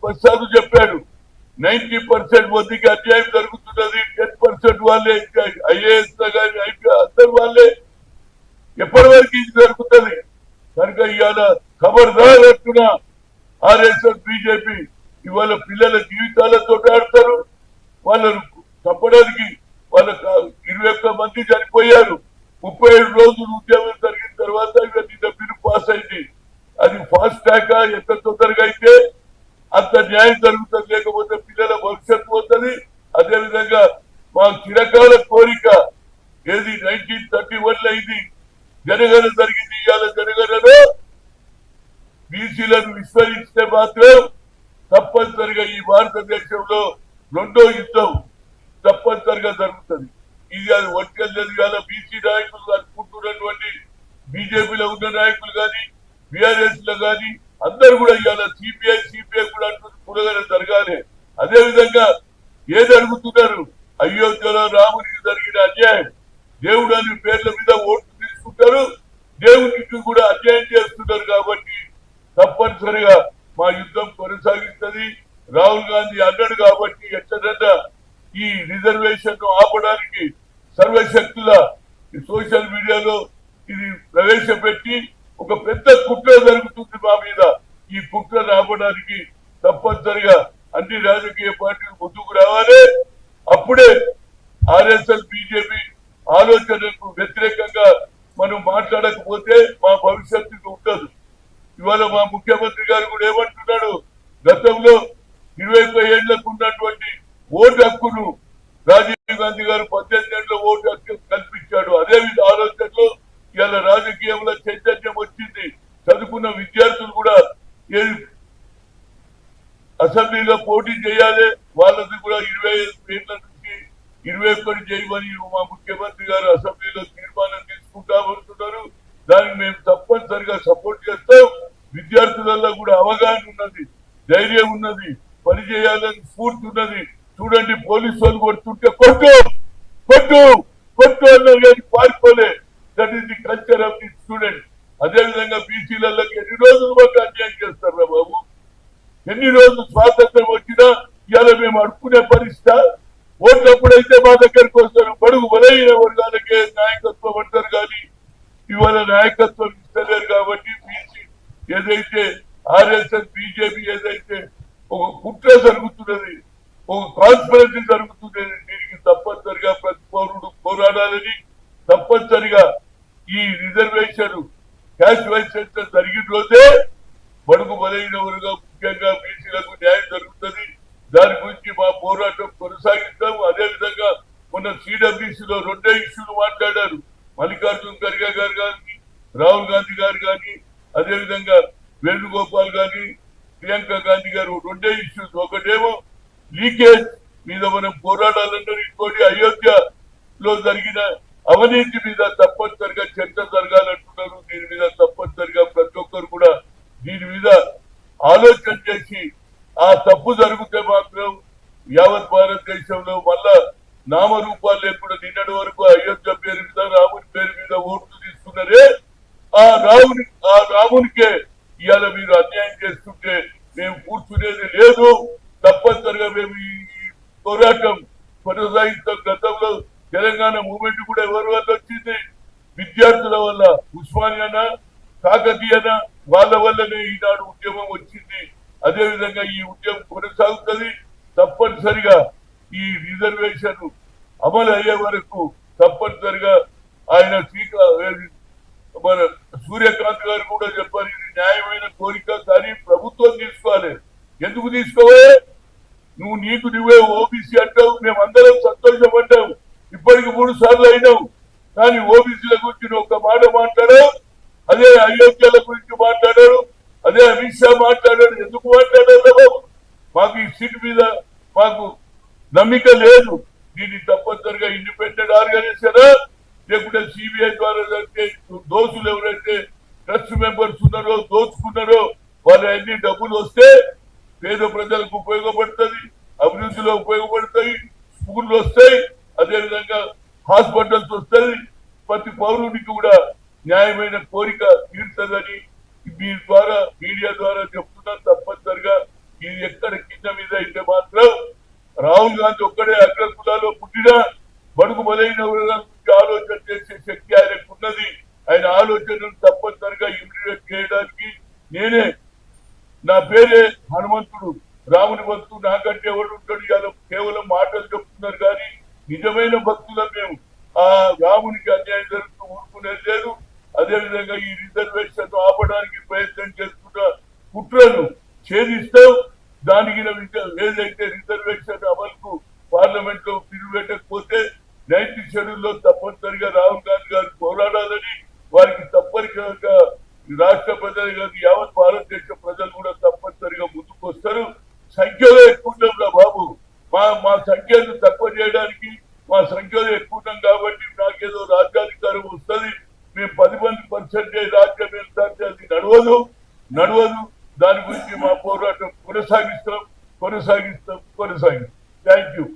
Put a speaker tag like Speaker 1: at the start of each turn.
Speaker 1: ప్రసాద్ చెప్పాడు 90% మందికి అన్యాయం జరుగుతున్నది, 10% వాళ్ళే ఐఏఎస్ కానీ అందరు వాళ్ళే ఎప్పటి వరకు ఇది జరుగుతుంది. కనుక ఇవాళ ఖబర్దార్ అంటున్నా, ఆర్ఎస్ఎస్ బీజేపీ ఇవాళ పిల్లల జీవితాలతో ఆడతారు. వాళ్ళను తప్పడానికి వాళ్ళ 21 మంది చనిపోయారు. 37 రోజులు ఉద్యమం జరిగిన తర్వాత నిన్న బిల్లు పాస్ అయింది. అది ఫాస్ట్ ట్రాక్ ఎంత తొందరగా అయితే అంత న్యాయం జరుగుతుంది, లేకపోతే పిల్లల భవిష్యత్తు పోతుంది. అదేవిధంగా మా చిరకాల కోరిక ఏది 1931 ఇది జనగణ జరిగింది. ఇవాళ జనగణలో బీసీలను విస్మరిస్తే మాత్రం తప్పనిసరిగా ఈ భారతదేశంలో రెండో యుద్ధం తప్పనిసరిగా జరుగుతుంది. ఇది అది ఒంటరి జరిగాల బీసీ నాయకులు అనుకుంటున్నటువంటి బీజేపీలో ఉన్న నాయకులు కానీ బీఆర్ఎస్ లో కానీ అందరు కూడా ఇవాళ సిపిఐ కూడా అంటుంది పునగన జరగాలి. అదేవిధంగా ఏది అడుగుతున్నారు, అయోధ్యలో రామునికి జరిగిన అన్యాయం, దేవుడు అని పేర్ల మీద ఓట్లు తీసుకుంటారు, దేవునికి కూడా అన్యాయం చేస్తున్నారు. కాబట్టి తప్పనిసరిగా మా యుద్ధం కొనసాగిస్తుంది. రాహుల్ గాంధీ అన్నాడు కాబట్టి ఎట్లన్నా ఈ రిజర్వేషన్ ను ఆపడానికి సర్వశక్తుల సోషల్ మీడియాలో ఇది ప్రవేశపెట్టి ఒక పెద్ద కుట్ర జరుగుతుంది మా మీద. ఈ కుట్రను ఆపడానికి తప్పనిసరిగా అన్ని రాజకీయ పార్టీలు ముందుకు రావాలి. అప్పుడే ఆర్ఎస్ఎస్ బీజేపీ ఆలోచనకు వ్యతిరేకంగా మనం మాట్లాడకపోతే మా భవిష్యత్తు ఉండదు. ఇవాళ మా ముఖ్యమంత్రి గారు కూడా ఏమంటున్నాడు, గతంలో 21 ఏళ్లకు ఉన్నటువంటి ఓటు హక్కును రాజీవ్ గాంధీ గారు 18 ఏళ్ల ఓటు హక్కు కల్పించాడు. అదే ఆలోచనలో ఇవాళ రాజకీయంలో చైతన్యం వచ్చింది. చదువుకున్న విద్యార్థులు కూడా అసెంబ్లీలో పోటీ చేయాలి, వాళ్ళది కూడా 25 ఏళ్ల నుంచి 21 చేయమని మా ముఖ్యమంత్రి గారు అసెంబ్లీలో తీర్మానం తీసుకుంటామంటున్నారు. దానికి మేము తప్పనిసరిగా సపోర్ట్ చేస్తాం. విద్యార్థులలో కూడా అవగాహన ఉన్నది, ధైర్యం ఉన్నది, పని చేయాలని స్ఫూర్తి ఉన్నది. చూడండి, పోలీసు వాళ్ళు కొడుతుంటే కొట్టు కొట్టు కొట్టు అన్నారు కానీ పారిపోలే. That is the culture of the student. అదేవిధంగా బీసీలకి ఎన్ని రోజులు మాకు అన్యాయం చేస్తారా బాబు? ఎన్ని రోజులు స్వాతంత్రం వచ్చినా ఇవాళ మేము అడుక్కునే పరిస్థితి. ఓట్లప్పుడైతే మా దగ్గరకు వస్తారు, బడుగు బలైన వర్గాలకే నాయకత్వం అంటారు కానీ ఇవాళ నాయకత్వం ఇస్తలేరు. కాబట్టి బీసీ ఏదైతే ఆర్ఎస్ఎస్ బీజేపీ ఏదైతే ఒక కుట్ర జరుగుతున్నది, ఒక కాన్స్పరెన్సీ జరుగుతున్నది, దీనికి తప్పనిసరిగా ప్రతి పౌరుడు పోరాడాలని, తప్పనిసరిగా ఈ రిజర్వేషన్ క్యాష్ వైస్ సెంటర్ జరిగిన రోజే బడుగు బలైన వర్గం ముఖ్యంగా బీసీలకు న్యాయం జరుగుతుంది. దాని గురించి మా పోరాటం కొనసాగిస్తాము. అదేవిధంగా మొన్న సిడబ్ల్యూసీలో 2 ఇష్యూలు మాట్లాడారు. మల్లికార్జున్ ఖర్గే గారు కానీ, రాహుల్ గాంధీ గారు కానీ, అదేవిధంగా వేణుగోపాల్ గాని, ప్రియాంక గాంధీ గారు 2 ఇష్యూస్. ఒకటేమో లీకేజ్ మీద మనం పోరాడాలన్నారు, ఇంకోటి అయోధ్యలో జరిగిన అవినీతి మీద తప్పనిసరిగా చర్చ జరగాలంటున్నారు. దీని మీద తప్పనిసరిగా ప్రతి ఒక్కరు కూడా దీని మీద ఆలోచన చేసి ఆ తప్పు జరిగితే మాత్రం యావత్ భారతదేశంలో మళ్ళా నామరూపాలు లేకుండా నిన్నటి వరకు అయోధ్య పేరు మీద రాముని పేరు మీద ఓట్లు తీసుకున్నారే, ఆ రామునికే ఇవాళ మీరు అన్యాయం చేస్తుంటే మేము కూర్చునేది లేదు. తప్పనిసరిగా మేము ఈ పోరాటం కొనసాగిస్తాం. గతంలో తెలంగాణ మూవ్మెంట్ కూడా ఎవరి వల్ల వచ్చింది? విద్యార్థుల వల్ల. ఉస్మానియానా కాకతీయనా వాళ్ళ వల్లనే ఈనాడు ఉద్యమం వచ్చింది. అదేవిధంగా ఈ ఉద్యమం కొనసాగుతుంది. తప్పనిసరిగా ఈ రిజర్వేషన్ అమలు అయ్యే వరకు తప్పనిసరిగా ఆయన మన సూర్యకాంత్ గారు కూడా చెప్పారు, ఇది న్యాయమైన కోరిక, కానీ ప్రభుత్వం తీసుకోవాలి. ఎందుకు తీసుకోవే? నీకు నువ్వే ఓబీసీ అంటావు, మేమందరం సంతోషపడ్డావు, ఇప్పటికి 3 సార్లు అయినావు. కానీ ఓబీసీల గురించి నువ్వు ఒక మాట మాట్లాడావు, అదే అయోధ్యల గురించి మాట్లాడారు, అదే అమిత్ షా మాట్లాడారు. ఎందుకు మాట్లాడారు బాబు? మాకు ఈ సీట్ మీద మాకు నమ్మిక లేదు. దీన్ని తప్పనిసరిగా ఇండిపెండెంట్ ఆర్గనైజేషనా లేకుంటే సిబిఐ ద్వారా దోషులు ఎవరైతే ట్రస్ట్ మెంబర్స్ ఉన్నారో దోచుకున్నారో వాళ్ళ అన్ని డబ్బులు వస్తే పేద ప్రజలకు ఉపయోగపడుతుంది, అభివృద్ధిలో ఉపయోగపడతాయి, స్కూళ్ళు వస్తాయి, అదేవిధంగా హాస్పిటల్స్ వస్తాయి. ప్రతి పౌరునికి కూడా న్యాయమైన కోరిక తీరుతుందని మీ ద్వారా మీడియా ద్వారా చెప్తున్నా. తప్పనిసరిగా ఈ ఇది ఎక్కడ కింద మీద అయితే మాత్రం రాహుల్ గాంధీ ఒక్కడే అగ్ర కులాల్లో పుట్టినా బడుగు బలైన గురించి ఆలోచన చేసే శక్తి ఆయనకు ఉన్నది. ఆయన ఆలోచనను తప్పనిసరిగా ఇంప్లిమెంట్ చేయడానికి నేనే, నా పేరే హనుమంతుడు, రాముని భక్తుడు, నాకంటే ఎవరు ఉంటాడు? ఇలా కేవలం మాటలు చెప్తున్నారు కానీ నిజమైన భక్తులం మేము. ఆ రామునికి అన్యాయం జరుగుతూ ఊరుకునేది లేదు. అదేవిధంగా ఈ రిజర్వేషన్ ఆపడానికి ప్రయత్నం చేస్తున్న కుట్రను ఛేదిస్తాం. దానికి ఏదైతే రిజర్వేషన్ అమలుకు పార్లమెంట్ లో పిలువెట్టకపోతే 9th షెడ్యూల్లో తప్పనిసరిగా రాహుల్ గాంధీ గారు పోరాడాలని, వారికి తప్పనిసరిగా రాష్ట్ర ప్రజలు కాదు యావత్ భారతదేశ ప్రజలు కూడా తప్పనిసరిగా ముందుకు వస్తారు. సంఖ్యలో ఎక్కువ ఉంటాం బాబు, మా సంఖ్యను తక్కువ చేయడానికి మా సంఖ్యలో ఎక్కువ ఉన్నాం కాబట్టి నాకేదో రాజ్యాధికారం వస్తుంది, మేము 10% రాజ్యం వెళ్తాంటే అది నడవదు. దాని గురించి మా పోరాటం కొనసాగిస్తాం. Thank you.